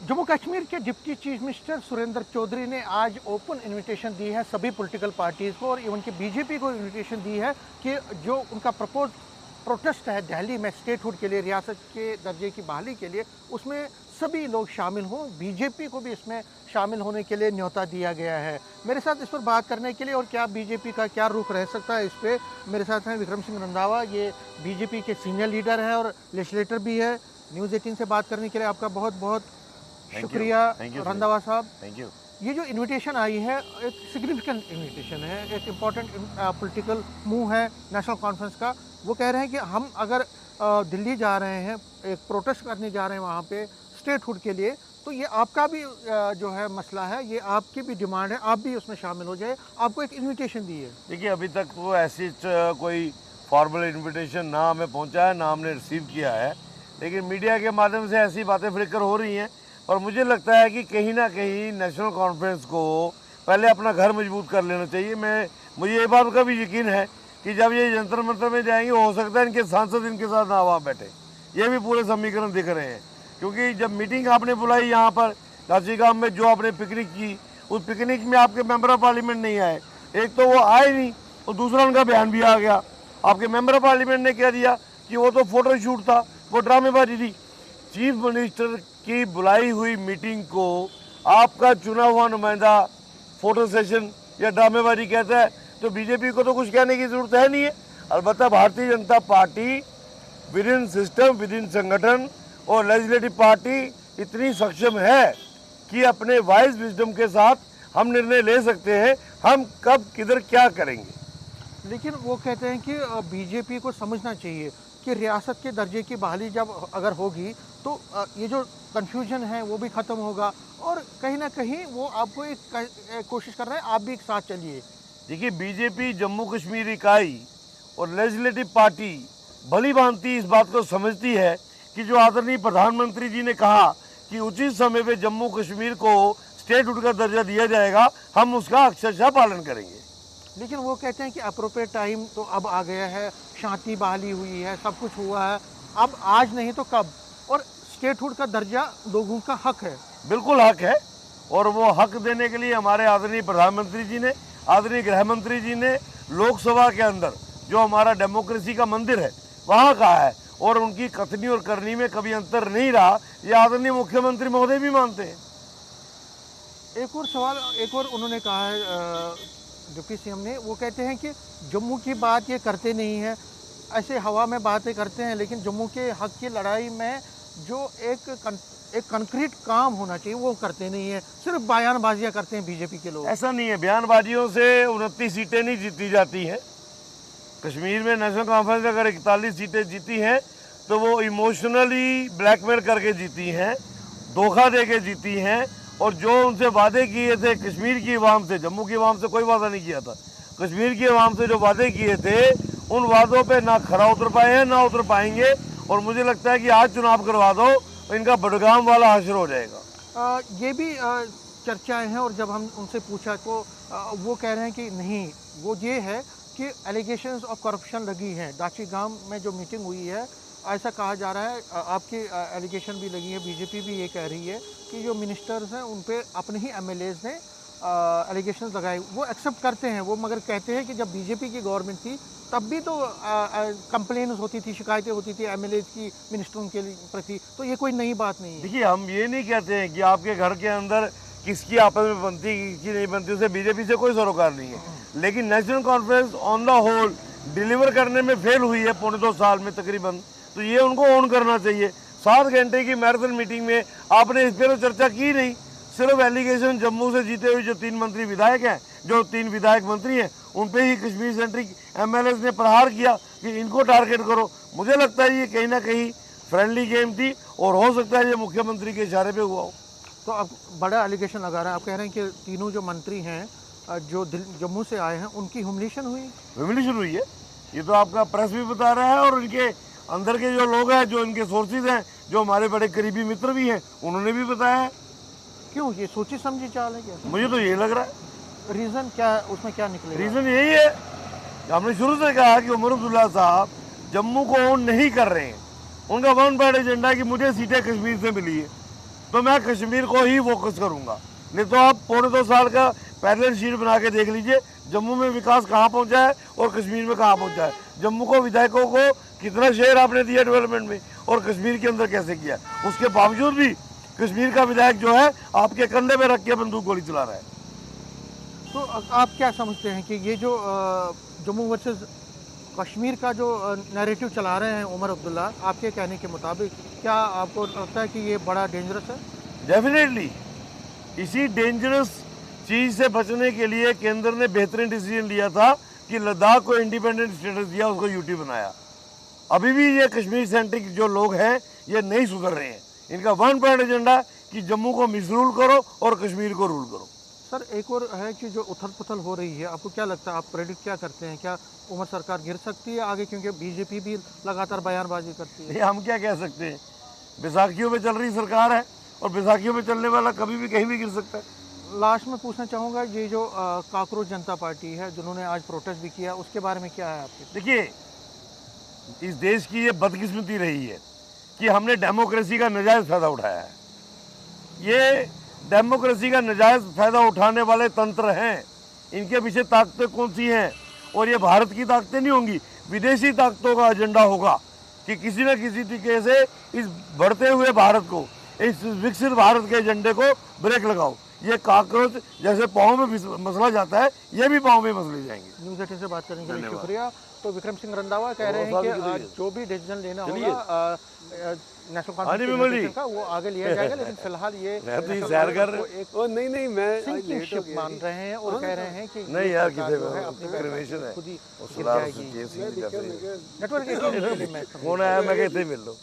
जम्मू कश्मीर के deputy chief minister Surinder Choudhary ने आज ओपन इनविटेशन दी है सभी पॉलिटिकल पार्टीज़ को और इवन के बीजेपी को इनविटेशन दी है कि जो उनका प्रपोज प्रोटेस्ट है दिल्ली में स्टेटहुड के लिए, रियासत के दर्जे की बहाली के लिए, उसमें सभी लोग शामिल हों। बीजेपी को भी इसमें शामिल होने के लिए न्योता दिया गया है। मेरे साथ इस पर बात करने के लिए और क्या बीजेपी का क्या रुख रह सकता है, इस पर मेरे साथ हैं विक्रम सिंह रंधावा, ये बीजेपी के सीनियर लीडर हैं और लेजिस्लेटर भी है। न्यूज़ 18 से बात करने के लिए आपका बहुत बहुत शुक्रिया रंधावा साहब। Thank you. ये जो इनविटेशन आई है एक सिग्निफिकेंट इनविटेशन है, एक इम्पॉर्टेंट पॉलिटिकल मूव है नेशनल कॉन्फ्रेंस का। वो कह रहे हैं कि हम अगर दिल्ली जा रहे हैं, एक प्रोटेस्ट करने जा रहे हैं वहाँ पे स्टेटहुड के लिए, तो ये आपका भी जो है मसला है, ये आपकी भी डिमांड है, आप भी उसमें शामिल हो जाए। आपको एक इनविटेशन दी है। देखिए, अभी तक तो ऐसी कोई फॉर्मल इनविटेशन ना हमें पहुंचा है, ना हमने रिसीव किया है, लेकिन मीडिया के माध्यम से ऐसी बातें फ्लिकर हो रही हैं। और मुझे लगता है कि कहीं ना कहीं नेशनल कॉन्फ्रेंस को पहले अपना घर मजबूत कर लेना चाहिए। मुझे ये बात का भी यकीन है कि जब ये जंतर मंतर में जाएंगे, हो सकता है इनके सांसद इनके साथ ना वहाँ बैठे। ये भी पूरे समीकरण दिख रहे हैं, क्योंकि जब मीटिंग आपने बुलाई यहाँ पर दाचीगाम में, जो आपने पिकनिक की, उस पिकनिक में आपके मेंबर ऑफ पार्लियामेंट नहीं आए। एक तो वो आए नहीं, और दूसरा उनका बयान भी आ गया। आपके मेंबर ऑफ पार्लियामेंट ने कह दिया कि वो तो फोटो शूट था, वो ड्रामेबाजी थी। चीफ मिनिस्टर की बुलाई हुई मीटिंग को आपका चुना हुआ नुमाइंदा फोटो सेशन या ड्रामेबाजी कहता है, तो बीजेपी को तो कुछ कहने की जरूरत है नहीं है। अलबत्ता Bharatiya Janata party with in system, with in संगठन और लेजिस्लेटिव पार्टी इतनी सक्षम है कि अपने वाइज विजडम के साथ हम निर्णय ले सकते हैं हम कब किधर क्या करेंगे। लेकिन वो कहते हैं कि बीजेपी को समझना चाहिए कि रियासत के दर्जे की बहाली जब अगर होगी तो ये जो कन्फ्यूजन है वो भी ख़त्म होगा, और कहीं ना कहीं वो आपको एक कोशिश कर रहे हैं, आप भी एक साथ चलिए। देखिए, बीजेपी जम्मू कश्मीर इकाई और लेजिस्लेटिव पार्टी भली भांति इस बात को समझती है कि जो आदरणीय प्रधानमंत्री जी ने कहा कि उचित समय पे जम्मू कश्मीर को स्टेटहुड का दर्जा दिया जाएगा, हम उसका अक्षरशः पालन करेंगे। लेकिन वो कहते हैं कि अप्रोप्रिएट टाइम तो अब आ गया है, शांति बहाली हुई है, सब कुछ हुआ है, अब आज नहीं तो कब, और स्टेटहुड का दर्जा लोगों का हक है। बिल्कुल हक है, और वो हक देने के लिए हमारे आदरणीय प्रधानमंत्री जी ने, आदरणीय गृह मंत्री जी ने लोकसभा के अंदर जो हमारा डेमोक्रेसी का मंदिर है वहाँ कहा है, और उनकी कथनी और करनी में कभी अंतर नहीं रहा। ये आदरणीय मुख्यमंत्री महोदय भी मानते हैं। एक और सवाल, एक और उन्होंने कहा है डिप्टी सीएम ने, वो कहते हैं कि जम्मू की बात ये करते नहीं हैं, ऐसे हवा में बातें करते हैं, लेकिन जम्मू के हक की लड़ाई में जो एक कंक्रीट काम होना चाहिए वो करते नहीं है, सिर्फ बयानबाजियां करते हैं बीजेपी के लोग। ऐसा नहीं है, बयानबाजियों से 29 सीटें नहीं जीती जाती हैं। कश्मीर में नेशनल कॉन्फ्रेंस अगर 41 सीटें जीती हैं तो वो इमोशनली ब्लैकमेल करके जीती हैं, धोखा दे के जीती हैं, और जो उनसे वादे किए थे कश्मीर की आवाम से, जम्मू की आवाम से कोई वादा नहीं किया था, कश्मीर की आवाम से जो वादे किए थे उन वादों पे ना खरा उतर पाए हैं, ना उतर पाएंगे। और मुझे लगता है कि आज चुनाव करवा दो तो इनका बडगाम वाला हश्र हो जाएगा। ये भी चर्चाएं हैं, और जब हम उनसे पूछा तो वो कह रहे हैं कि नहीं, वो ये है कि एलिगेशंस ऑफ करप्शन लगी हैं। दाचीगाम में जो मीटिंग हुई है, ऐसा कहा जा रहा है, आपकी एलिगेशन भी लगी है, बीजेपी भी ये कह रही है कि जो मिनिस्टर्स हैं उन पे अपने ही एमएलएज ने एलिगेशन लगाए। वो एक्सेप्ट करते हैं वो, मगर कहते हैं कि जब बीजेपी की गवर्नमेंट थी तब भी तो कंप्लेन्स होती थी, शिकायतें होती थी एमएलएज की मिनिस्टरों के प्रति, तो ये कोई नई बात नहीं है। देखिए, हम ये नहीं कहते हैं कि आपके घर के अंदर किसकी आपस में बनती किसकी नहीं बनती, उसे बीजेपी से कोई सरोकार नहीं है, लेकिन National Conference on the whole deliver करने में फेल हुई है पौने 2 साल में तकरीबन, तो ये उनको ऑन करना चाहिए। 7 घंटे की मैराथन मीटिंग में आपने इस पर चर्चा की नहीं, सिर्फ एलिगेशन जम्मू से जीते हुए जो 3 मंत्री विधायक हैं, जो 3 विधायक मंत्री हैं, उन पे ही कश्मीर सेंट्रिक एमएलएस ने प्रहार किया कि इनको टारगेट करो। मुझे लगता है ये कहीं ना कहीं फ्रेंडली गेम थी, और हो सकता है ये मुख्यमंत्री के इशारे पे हुआ हो। तो आप बड़ा एलिगेशन लगा रहे हैं, आप कह रहे हैं कि तीनों जो मंत्री हैं जो जम्मू से आए हैं उनकी ह्यूमिलिएशन हुई है। ये तो आपका प्रेस भी बता रहा है, और इनके अंदर के जो लोग हैं, जो इनके सोर्सेज हैं, जो हमारे बड़े करीबी मित्र भी हैं, उन्होंने भी बताया है। क्यों, ये सोची समझी चाल है क्या? मुझे तो यही लग रहा है। रीज़न क्या, उसमें क्या निकले? रीज़न यही है, हमने शुरू से कहा कि उमर अब्दुल्ला साहब जम्मू को ओन नहीं कर रहे हैं। उनका वन पार्टी एजेंडा है कि मुझे सीटें कश्मीर से मिली है, तो मैं कश्मीर को ही फोकस करूंगा। नहीं तो आप 1.25 साल का पैरेलल शीट बना के देख लीजिए, जम्मू में विकास कहाँ पहुंचा है और कश्मीर में कहाँ पहुंचा है। जम्मू को विधायकों को कितना शेयर आपने दिया डेवलपमेंट में, और कश्मीर के अंदर कैसे किया। उसके बावजूद भी कश्मीर का विधायक जो है आपके कंधे पे रख के बंदूक गोली चला रहा है। तो आप क्या समझते हैं कि ये जो जम्मू वर्सेस कश्मीर का जो नैरेटिव चला रहे हैं उमर अब्दुल्ला, आपके कहने के मुताबिक क्या आपको लगता है कि ये बड़ा डेंजरस है? डेफिनेटली इसी डेंजरस चीज़ से बचने के लिए केंद्र ने बेहतरीन डिसीजन लिया था कि लद्दाख को इंडिपेंडेंट स्टेटस दिया, उसको यूटी बनाया। अभी भी ये कश्मीर सेंट्रिक जो लोग हैं ये नहीं सुधर रहे हैं। इनका वन पॉइंट एजेंडा कि जम्मू को मिसरूल करो और कश्मीर को रूल करो। सर एक और है कि जो उथल पुथल हो रही है, आपको क्या लगता है, आप प्रेडिक्ट क्या करते हैं, क्या उमर सरकार गिर सकती है आगे? क्योंकि बीजेपी भी लगातार बयानबाजी करती है। ये हम क्या कह सकते हैं, बैसाखियों में चल रही सरकार है और बैसाखियों में चलने वाला कभी भी कहीं भी गिर सकता है। लास्ट में पूछना चाहूँगा, ये जो काकरोच जनता पार्टी है जिन्होंने आज प्रोटेस्ट भी किया, उसके बारे में क्या है आपके? देखिए, इस देश की ये बदकिस्मती रही है कि हमने डेमोक्रेसी का नजायज़ फ़ायदा उठाया है। ये डेमोक्रेसी का नजायज़ फ़ायदा उठाने वाले तंत्र हैं, इनके पीछे ताकतें कौन सी हैं, और ये भारत की ताकतें नहीं होंगी, विदेशी ताकतों का एजेंडा होगा कि किसी न किसी तरीके से इस बढ़ते हुए भारत को, इस विकसित भारत के एजेंडे को ब्रेक लगाओ। ये काकरोच जैसे पाँव में मसला जाता है, ये भी पाँव में मसले जाएंगे। न्यूज़ 18 से बात करने के लिए शुक्रिया। तो विक्रम सिंह रंधावा कह रहे हैं कि जो भी डिसीजन लेना होगा नेशनल कॉन्फ्रेंस का वो आगे लिया जाएगा, लेकिन फिलहाल ये सैर कर रहे हैं। नहीं मैं सिंकिंग मान रहे हैं और कह रहे हैं कि नहीं यार, किसे खुद ही गिर जाएगी। नेटवर्क 18 फोन आया, मैं कहते मिल लो।